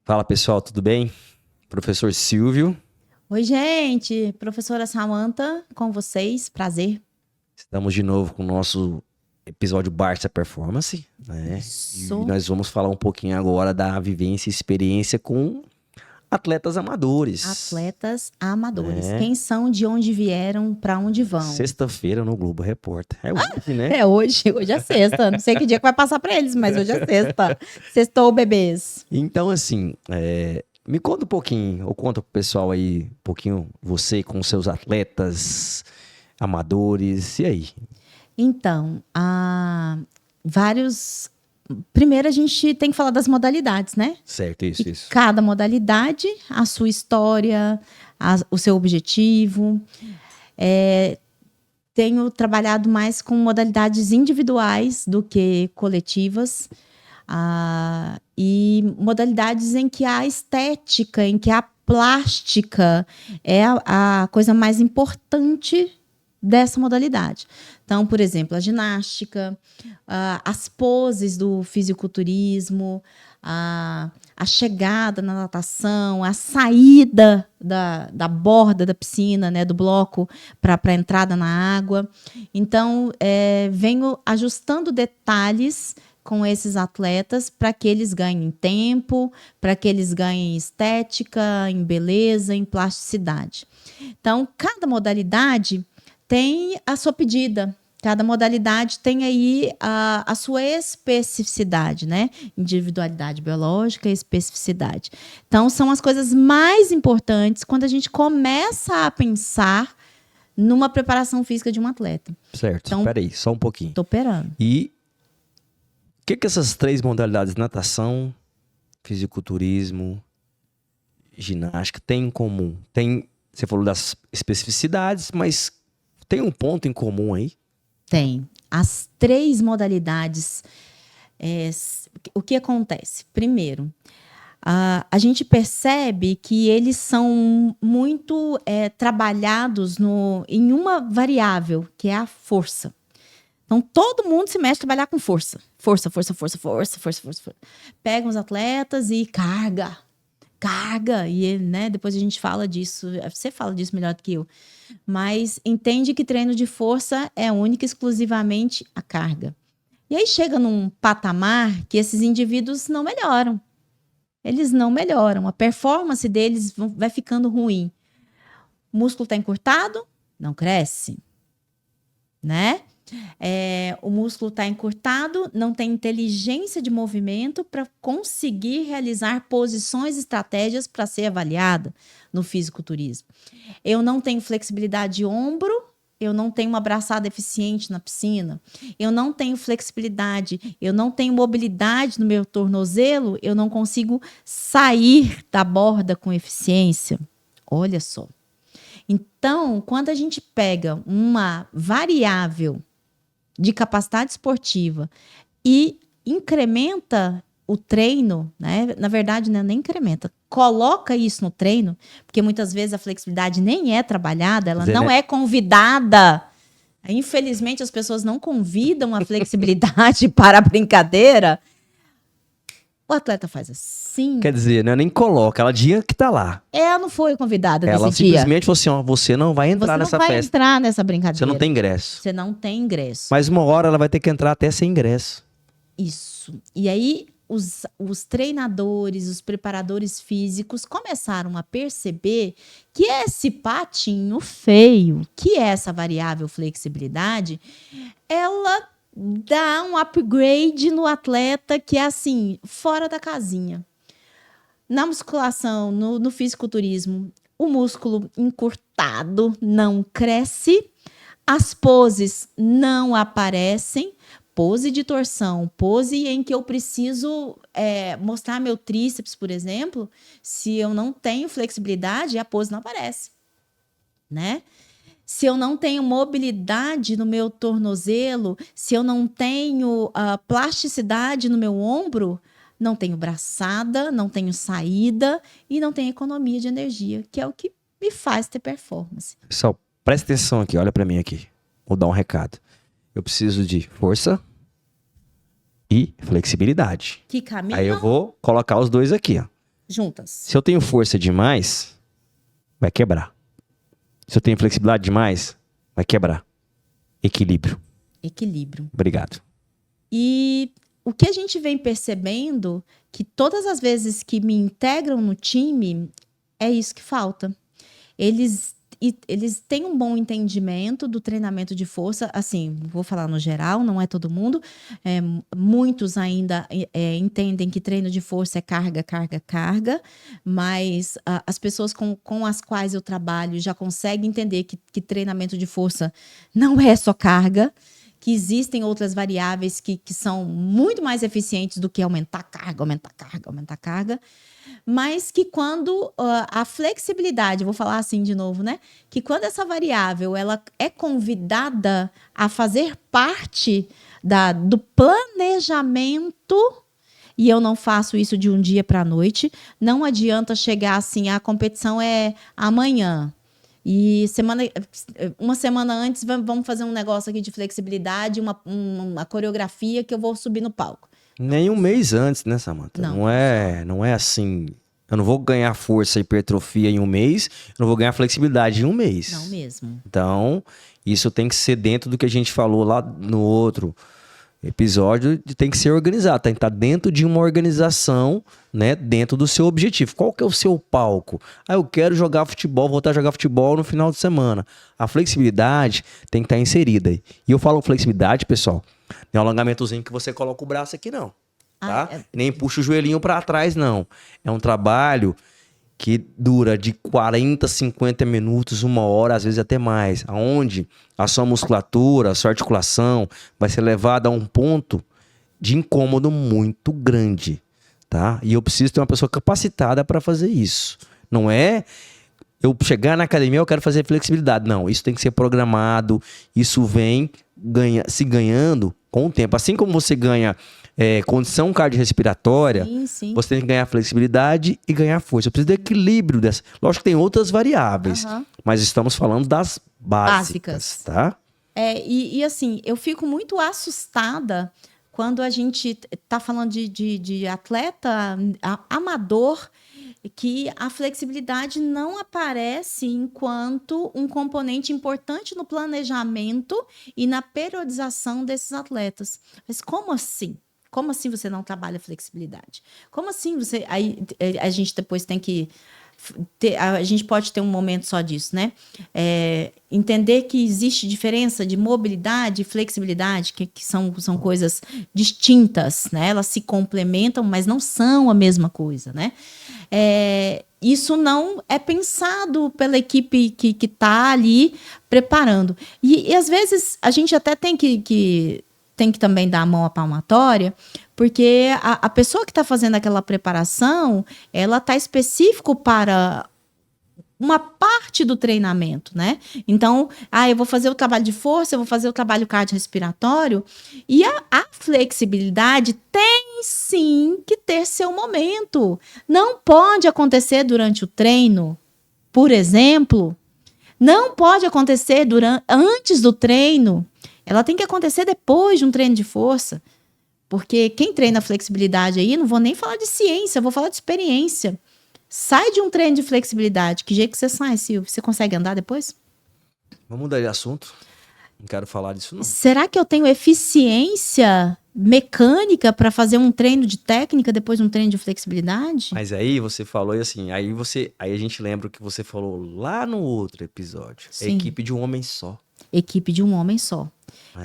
Fala pessoal, tudo bem? Professor Silvio, Oi, gente. Professora Samantha, com vocês. Prazer. estamos de novo com o nosso episódio Barça Performance, né? E Isso. nós vamos falar um pouquinho agora da vivência e experiência com atletas amadores, Atletas amadores. né? Quem são, de onde vieram, para onde vão? Sexta-feira no Globo Repórter. É hoje, né? É hoje. Hoje é sexta. Não sei que dia que vai passar para eles, mas hoje é sexta. Sextou, bebês. Então, assim, me conta um pouquinho, ou conta pro pessoal aí um pouquinho, você com seus atletas amadores, e aí? Então, há vários. Primeiro, a gente tem que falar das modalidades, né? Certo, E isso. cada modalidade, a sua história, o seu objetivo. Tenho trabalhado mais com modalidades individuais do que coletivas, e modalidades em que a estética, em que a plástica é a coisa mais importante dessa modalidade. Então, por exemplo, a ginástica, as poses do fisiculturismo, a chegada na natação, a saída da borda da piscina, né, do bloco, para a entrada na água. Então, venho ajustando detalhes com esses atletas para que eles ganhem tempo, para que eles ganhem estética, em beleza, em plasticidade. Então, cada modalidade tem a sua pedida. Cada modalidade tem aí a sua especificidade, né? Individualidade biológica e especificidade. Então, são as coisas mais importantes quando a gente começa a pensar numa preparação física de um atleta. Certo, Então, peraí, só um pouquinho. estou operando. E o que essas três modalidades, natação, fisiculturismo, ginástica, têm em comum? Você falou das especificidades, mas tem um ponto em comum aí? Tem. As três modalidades, o que acontece? Primeiro, a gente percebe que eles são muito trabalhados em uma variável, que é a força. Então, todo mundo se mexe a trabalhar com força. Força, força, força, força, força, força, força. Pega os atletas e carga. E né, depois a gente fala disso. Você fala disso melhor do que eu. Mas entende que treino de força é única e exclusivamente a carga. E aí chega num patamar que esses indivíduos não melhoram. Eles não melhoram. A performance deles vai ficando ruim. O músculo está encurtado, não cresce, né? O músculo está encurtado, não tem inteligência de movimento para conseguir realizar posições e estratégias para ser avaliada no fisiculturismo. Eu não tenho flexibilidade de ombro, eu não tenho uma braçada eficiente na piscina, eu não tenho flexibilidade, eu não tenho mobilidade no meu tornozelo, eu não consigo sair da borda com eficiência. Olha só. Então, quando a gente pega uma variável de capacidade esportiva e incrementa o treino, né? Na verdade, né, nem incrementa, coloca isso no treino, porque muitas vezes a flexibilidade nem é trabalhada, ela não é convidada. Infelizmente, as pessoas não convidam a flexibilidade para a brincadeira. O atleta faz assim. Quer dizer, né, nem coloca, ela dia que tá lá. Ela não foi convidada Ela nesse dia. simplesmente falou assim, ó, você não vai entrar nessa festa. Você não vai entrar nessa brincadeira. Você não tem ingresso. Você não tem ingresso. Mas uma hora ela vai ter que entrar até sem ingresso. Isso. E aí, os treinadores, os preparadores físicos começaram a perceber que esse patinho feio, que é essa variável flexibilidade, ela dá um upgrade no atleta que é assim, fora da casinha. Na musculação, no fisiculturismo, o músculo encurtado não cresce, as poses não aparecem. Pose de torção, pose em que eu preciso mostrar meu tríceps, por exemplo, se eu não tenho flexibilidade, a pose não aparece, né? Se eu não tenho mobilidade no meu tornozelo, se eu não tenho plasticidade no meu ombro, não tenho braçada, não tenho saída e não tenho economia de energia, que é o que me faz ter performance. Pessoal, presta atenção aqui, olha pra mim aqui. Vou dar um recado. Eu preciso de força e flexibilidade. Que caminho? Aí eu vou colocar os dois aqui, ó. juntas. Se eu tenho força demais, vai quebrar. Se eu tenho flexibilidade demais, vai quebrar. Equilíbrio. Equilíbrio. Obrigado. E o que a gente vem percebendo, que todas as vezes que me integram no time, é isso que falta. Eles têm um bom entendimento do treinamento de força, assim, vou falar no geral, não é todo mundo. Muitos ainda entendem que treino de força é carga, carga, carga, mas as pessoas com as quais eu trabalho já conseguem entender que treinamento de força não é só carga, que existem outras variáveis que são muito mais eficientes do que aumentar carga, aumentar carga, aumentar carga. Mas que quando a flexibilidade, vou falar assim de novo, né? Que quando essa variável ela é convidada a fazer parte do planejamento, e eu não faço isso de um dia para a noite, não adianta chegar assim, a competição é amanhã. E uma semana antes, vamos fazer um negócio aqui de flexibilidade, uma coreografia que eu vou subir no palco. Nem um mês antes, né, Samantha? Não é assim. Eu não vou ganhar força e hipertrofia em um mês, eu não vou ganhar flexibilidade em um mês. Não mesmo. Então, isso tem que ser dentro do que a gente falou lá no outro episódio, tem que ser organizado, tem que estar dentro de uma organização, né, dentro do seu objetivo. Qual que é o seu palco? Eu quero jogar futebol, voltar a jogar futebol no final de semana. A flexibilidade tem que estar inserida. E eu falo flexibilidade, pessoal, não é um alongamentozinho que você coloca o braço aqui, não. Tá? Nem puxa o joelhinho para trás, não. É um trabalho que dura de 40, 50 minutos, 1 hora, às vezes até mais, aonde a sua musculatura, a sua articulação vai ser levada a um ponto de incômodo muito grande, tá? E eu preciso ter uma pessoa capacitada para fazer isso. Não é eu chegar na academia, eu quero fazer flexibilidade. Não, isso tem que ser programado, isso vem se ganhando com o tempo. Assim como você ganha condição cardiorrespiratória, você tem que ganhar flexibilidade e ganhar força. Eu preciso de equilíbrio dessa. Lógico que tem outras variáveis, mas estamos falando das básicas. Tá? E assim, eu fico muito assustada quando a gente está falando de atleta amador, que a flexibilidade não aparece enquanto um componente importante no planejamento e na periodização desses atletas. Mas como assim? Como assim você não trabalha flexibilidade? Como assim você... Aí a gente depois tem que... a gente pode ter um momento só disso, né? Entender que existe diferença de mobilidade e flexibilidade, que são coisas distintas, né? Elas se complementam, mas não são a mesma coisa, né? Isso não é pensado pela equipe que está ali preparando. E às vezes a gente até tem que também dar a mão à palmatória, porque a pessoa que está fazendo aquela preparação, ela está específico para uma parte do treinamento, né? Então, eu vou fazer o trabalho de força, eu vou fazer o trabalho cardiorrespiratório, e a flexibilidade tem sim que ter seu momento. Não pode acontecer durante o treino, por exemplo, não pode acontecer antes do treino. Ela tem que acontecer depois de um treino de força. Porque quem treina flexibilidade aí, não vou nem falar de ciência, vou falar de experiência. Sai de um treino de flexibilidade. Que jeito que você sai, Silvio? Você consegue andar depois? Vamos mudar de assunto. Não quero falar disso, não. Será que eu tenho eficiência mecânica para fazer um treino de técnica depois de um treino de flexibilidade? Mas aí você falou, e assim, aí a gente lembra o que você falou lá no outro episódio. Sim. É equipe de um homem só. Equipe de um homem só.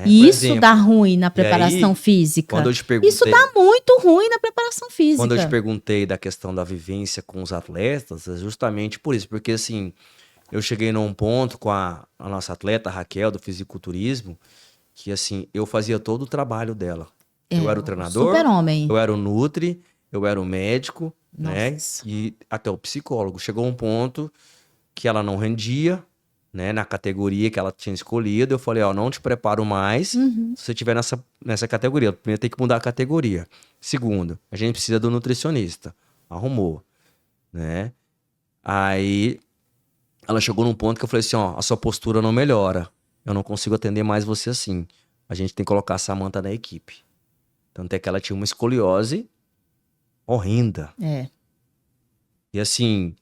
E isso exemplo, dá ruim na preparação física. Quando eu te perguntei, isso dá muito ruim na preparação física. Quando eu te perguntei da questão da vivência com os atletas, é justamente por isso. Porque assim, eu cheguei num ponto com a nossa atleta, Raquel, do fisiculturismo, que assim, eu fazia todo o trabalho dela. Eu era o treinador, super-homem. Eu era o nutri, eu era o médico, né? E até o psicólogo. Chegou um ponto que ela não rendia, né, na categoria que ela tinha escolhido. Eu falei, não te preparo mais se você estiver nessa categoria. Primeiro tem que mudar a categoria. Segundo, a gente precisa do nutricionista. Arrumou, né? Aí ela chegou num ponto que eu falei assim, a sua postura não melhora. Eu não consigo atender mais você assim. A gente tem que colocar a Samantha na equipe. Tanto é que ela tinha uma escoliose horrenda. E assim,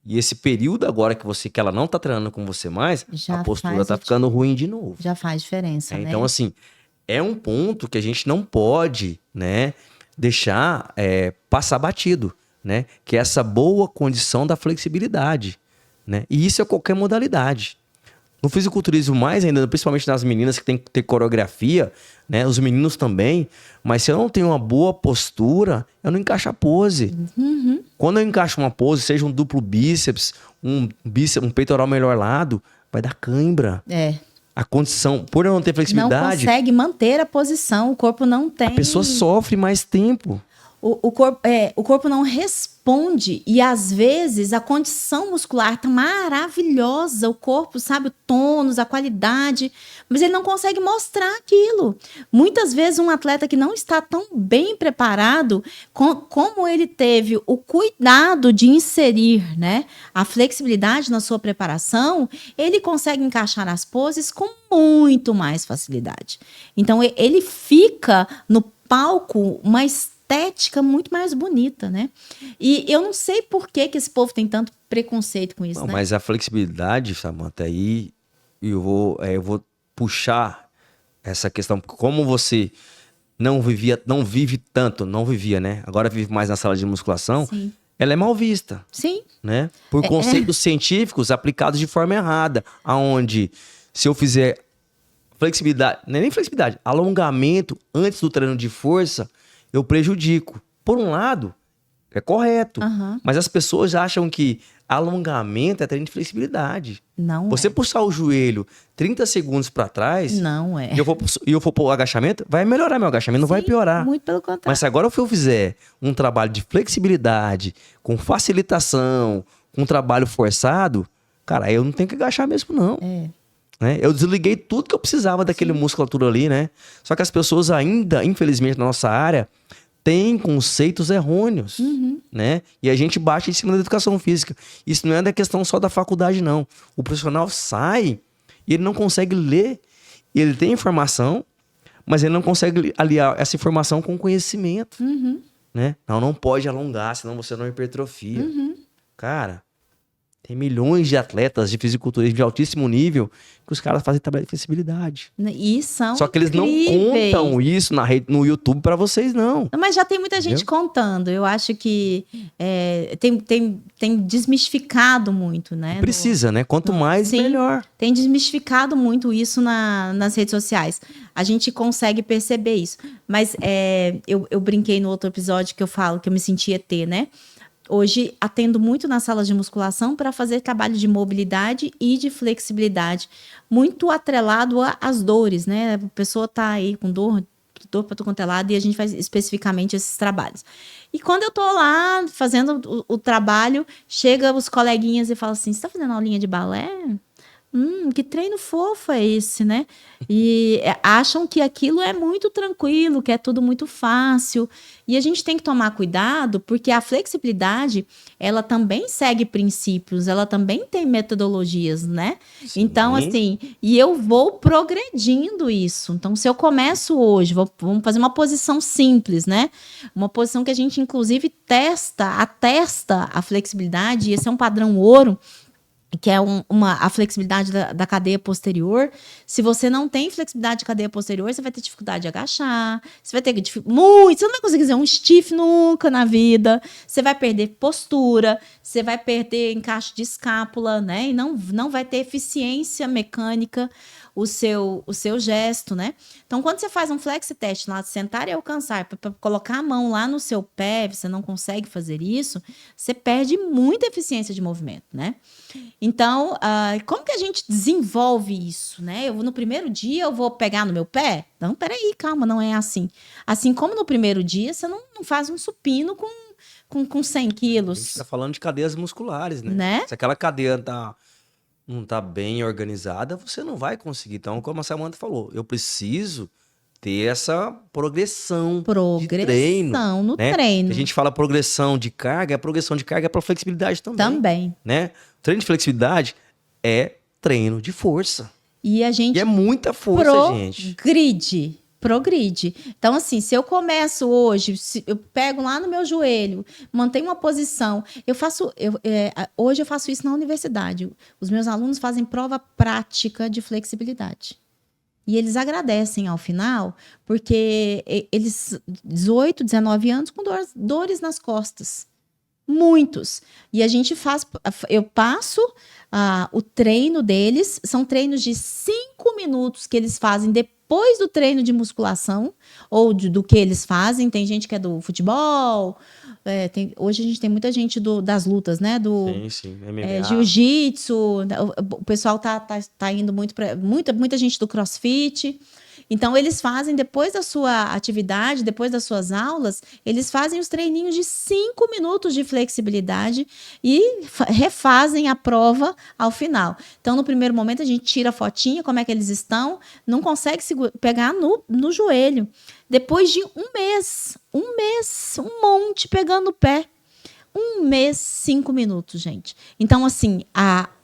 e esse período agora que ela não tá treinando com você mais, Já a postura faz tá ficando ruim de novo. Já faz diferença, né? Então, assim, é um ponto que a gente não pode, né, deixar passar batido, né? Que é essa boa condição da flexibilidade, né? E isso é qualquer modalidade. No fisiculturismo mais ainda, principalmente nas meninas que tem que ter coreografia, né? Os meninos também. Mas se eu não tenho uma boa postura, eu não encaixo a pose. Quando eu encaixo uma pose, seja um duplo bíceps, um peitoral melhor lado, vai dar cãibra. A condição, por eu não ter flexibilidade, não consegue manter a posição, o corpo não tem. a pessoa sofre mais tempo. O corpo não responde e às vezes a condição muscular tá maravilhosa, o corpo sabe o tônus, a qualidade, mas ele não consegue mostrar aquilo. Muitas vezes um atleta que não está tão bem preparado, como ele teve o cuidado de inserir, né, a flexibilidade na sua preparação, ele consegue encaixar as poses com muito mais facilidade. Então ele fica no palco uma estética muito mais bonita, né? E eu não sei por que esse povo tem tanto preconceito com isso, Não, né? mas a flexibilidade, Samantha, aí eu vou puxar essa questão, porque como você não vivia, né? Agora vive mais na sala de musculação, Sim. ela é mal vista, Sim. né? Por conceitos científicos aplicados de forma errada, aonde se eu fizer flexibilidade, não é nem flexibilidade, alongamento antes do treino de força, eu prejudico. Por um lado, é correto, mas as pessoas acham que alongamento é treino de flexibilidade. Não Você é. puxar o joelho 30 segundos para trás, Não é. e eu for pôr o agachamento, vai melhorar meu agachamento, não vai piorar. Muito pelo contrário. Mas se agora eu fizer um trabalho de flexibilidade, com facilitação, com um trabalho forçado, cara, aí eu não tenho que agachar mesmo, não. Né? Eu desliguei tudo que eu precisava daquele musculatura ali, né? Só que as pessoas ainda, infelizmente, na nossa área, têm conceitos errôneos, né? E a gente bate em cima da educação física. Isso não é da questão só da faculdade, não. O profissional sai e ele não consegue ler. Ele tem informação, mas ele não consegue aliar essa informação com conhecimento, né? Não pode alongar, senão você não hipertrofia. Cara, tem milhões de atletas de fisiculturismo de altíssimo nível que os caras fazem trabalho de flexibilidade. E são Só que eles incríveis. não contam isso no YouTube pra vocês, não. Mas já tem muita gente contando. Eu acho que tem desmistificado muito, né? Precisa, né? Quanto mais, Sim. melhor. Tem desmistificado muito isso nas redes sociais. A gente consegue perceber isso. Mas eu brinquei no outro episódio que eu falo que eu me sentia ET, né? Hoje atendo muito nas salas de musculação para fazer trabalho de mobilidade e de flexibilidade, muito atrelado às dores, né? A pessoa tá aí com dor para todo quanto é lado, e a gente faz especificamente esses trabalhos. E quando eu tô lá fazendo o trabalho, chega os coleguinhas e falam assim: você tá fazendo aulinha de balé? Que treino fofo é esse, né? E acham que aquilo é muito tranquilo, que é tudo muito fácil. E a gente tem que tomar cuidado, porque a flexibilidade, ela também segue princípios, ela também tem metodologias, né? Sim. Então, assim, e eu vou progredindo isso. Então, se eu começo hoje, vamos fazer uma posição simples, né? Uma posição que a gente, inclusive, atesta a flexibilidade, e esse é um padrão ouro, que é a flexibilidade da cadeia posterior. Se você não tem flexibilidade de cadeia posterior, você vai ter dificuldade de agachar, você vai ter muito, você não vai conseguir fazer um stiff nunca na vida, você vai perder postura, você vai perder encaixe de escápula, né? E não vai ter eficiência mecânica o seu gesto, né? Então, quando você faz um flex test lá, de sentar e alcançar, para colocar a mão lá no seu pé, você não consegue fazer isso, você perde muita eficiência de movimento, né? Então, como que a gente desenvolve isso, né? No primeiro dia eu vou pegar no meu pé? Não, peraí, calma, não é assim. Assim como no primeiro dia, você não faz um supino com 100 quilos. A gente tá falando de cadeias musculares, né? Se aquela cadeia não tá bem organizada, você não vai conseguir. Então, como a Samantha falou, eu preciso ter essa progressão de treino, no né? treino. A gente fala progressão de carga, a progressão de carga é para flexibilidade também. Né? Treino de flexibilidade é treino de força. E a gente é muita força, gente. Progride. progride. Então, assim, se eu começo hoje, eu pego lá no meu joelho, mantenho uma posição, hoje eu faço isso na universidade. Os meus alunos fazem prova prática de flexibilidade. E eles agradecem ao final, porque eles, 18, 19 anos, com dores nas costas. Muitos. E a gente eu passo o treino deles, são treinos de 5 minutos que eles fazem depois do treino de musculação, ou do que eles fazem. Tem gente que é do futebol, hoje a gente tem muita gente das lutas, né? Sim, MMA. Jiu-jitsu, o pessoal tá indo muito para muita gente do CrossFit. Então, eles fazem, depois da sua atividade, depois das suas aulas, eles fazem os treininhos de 5 minutos de flexibilidade e refazem a prova ao final. Então, no primeiro momento, a gente tira a fotinha, como é que eles estão, não consegue pegar no joelho. Depois de um mês, um monte pegando o pé. 1 mês, 5 minutos, gente. Então, assim,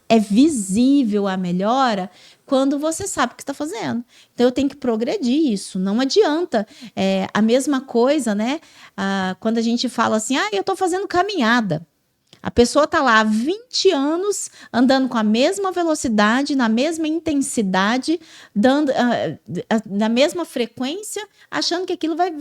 é visível a melhora quando você sabe o que está fazendo. Então, eu tenho que progredir isso. Não adianta. A mesma coisa, né? Quando a gente fala assim, eu estou fazendo caminhada. A pessoa está lá há 20 anos andando com a mesma velocidade, na mesma intensidade, na mesma frequência, achando que aquilo vai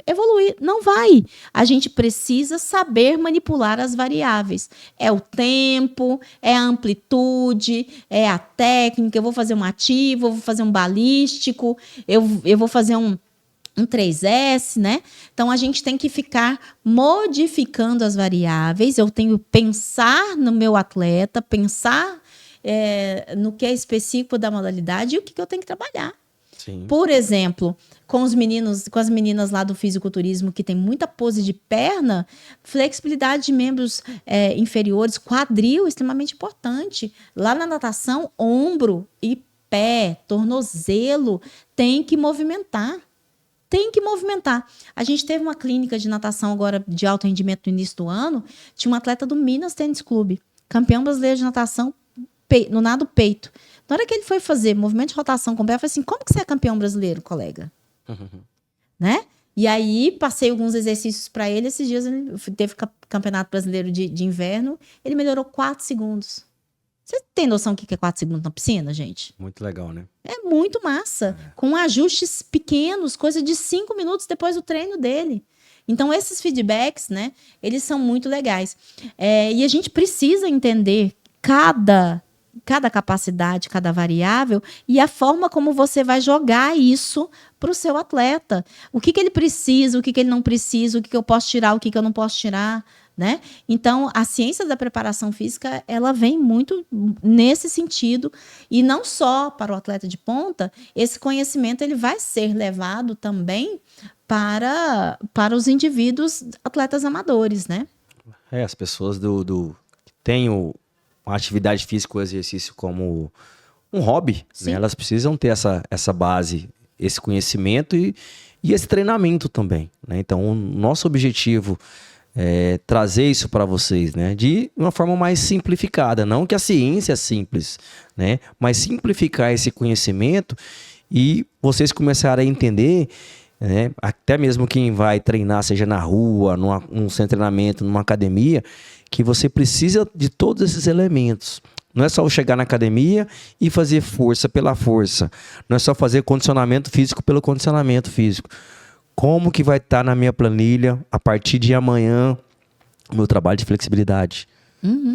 evoluir. Não vai. A gente precisa saber manipular as variáveis. É o tempo, é a amplitude, é a técnica. Eu vou fazer um ativo, eu vou fazer um balístico, eu vou fazer um 3S, né? Então, a gente tem que ficar modificando as variáveis. Eu tenho que pensar no meu atleta, pensar no que é específico da modalidade e o que eu tenho que trabalhar. Sim. Por exemplo, com as meninas lá do fisiculturismo que tem muita pose de perna, flexibilidade de membros inferiores, quadril, extremamente importante. Lá na natação, ombro e pé, tornozelo, tem que movimentar. Tem que movimentar. A gente teve uma clínica de natação agora de alto rendimento no início do ano. Tinha um atleta do Minas Tênis Clube, campeão brasileiro de natação no nado peito. Na hora que ele foi fazer movimento de rotação com o pé, eu falei assim, como que você é campeão brasileiro, colega? Né? E aí, passei alguns exercícios para ele. Esses dias ele teve campeonato brasileiro de inverno. Ele melhorou 4 segundos. Você tem noção do que é 4 segundos na piscina, gente? Muito legal, né? É muito massa. Com ajustes pequenos, coisa de 5 minutos depois do treino dele. Então, esses feedbacks, né? Eles são muito legais. E a gente precisa entender cada capacidade, cada variável e a forma como você vai jogar isso para o seu atleta. O que ele precisa, o que ele não precisa, o que eu posso tirar, o que eu não posso tirar, né? Então, a ciência da preparação física, ela vem muito nesse sentido, e não só para o atleta de ponta, esse conhecimento ele vai ser levado também para os indivíduos atletas amadores, né? As pessoas que têm a atividade física, o exercício como um hobby, né? Elas precisam ter essa base, esse conhecimento e esse treinamento também, né? Então, o nosso objetivo é trazer isso para vocês, né? De uma forma mais simplificada. Não que a ciência é simples, né? Mas simplificar esse conhecimento e vocês começarem a entender, né? Até mesmo quem vai treinar, seja na rua, num centro de treinamento, numa academia, que você precisa de todos esses elementos. Não é só eu chegar na academia e fazer força pela força. Não é só fazer condicionamento físico pelo condicionamento físico. Como que vai estar na minha planilha, a partir de amanhã, o meu trabalho de flexibilidade?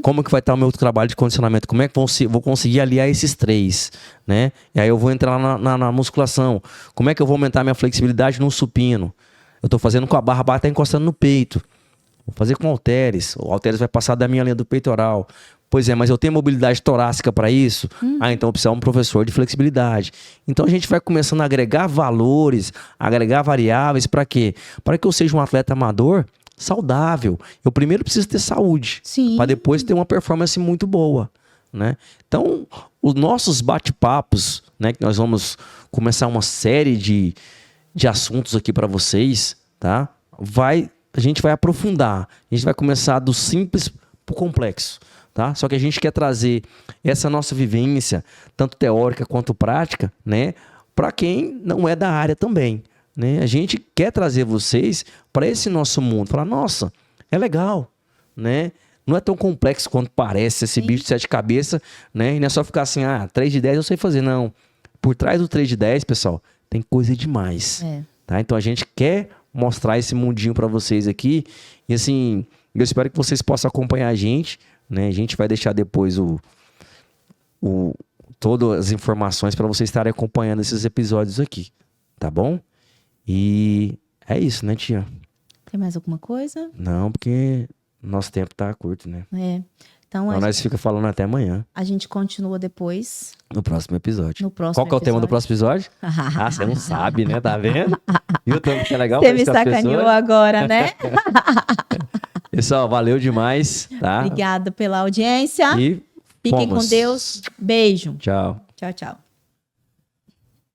Como que vai estar o meu trabalho de condicionamento? Como é que vou conseguir aliar esses 3? Né? E aí eu vou entrar na musculação. Como é que eu vou aumentar minha flexibilidade no supino? Eu estou fazendo com a barra está encostando no peito. Vou fazer com halteres. O halteres vai passar da minha linha do peitoral. Pois é, mas eu tenho mobilidade torácica para isso? Então eu preciso de um professor de flexibilidade. Então a gente vai começando a agregar valores, agregar variáveis para quê? Para que eu seja um atleta amador saudável. Eu primeiro preciso ter saúde, para depois ter uma performance muito boa, né? Então, os nossos bate-papos, né, que nós vamos começar uma série de assuntos aqui para vocês, tá? A gente vai aprofundar, a gente vai começar do simples para o complexo. Tá? Só que a gente quer trazer essa nossa vivência, tanto teórica quanto prática, né, para quem não é da área também. né? A gente quer trazer vocês para esse nosso mundo. Falar, nossa, é legal, né? Não é tão complexo quanto parece esse bicho de 7 cabeças, né? E não é só ficar assim, 3 de 10 eu sei fazer, não. Por trás do 3 de 10, pessoal, tem coisa demais. Tá? Então a gente quer mostrar esse mundinho para vocês aqui. E assim, eu espero que vocês possam acompanhar a gente, né? A gente vai deixar depois todas as informações para vocês estarem acompanhando esses episódios aqui, tá bom? E é isso, né, tia? Tem mais alguma coisa? Não, porque nosso tempo tá curto, né? Então nós fica falando até amanhã. A gente continua depois. No próximo episódio. Qual que é o tema do próximo episódio? Você não sabe, né? Tá vendo? Viu tanto que é legal? Você me sacaneou agora, né? Pessoal, valeu demais, tá? Obrigada pela audiência. E fiquem com Deus. Beijo. Tchau. Tchau, tchau.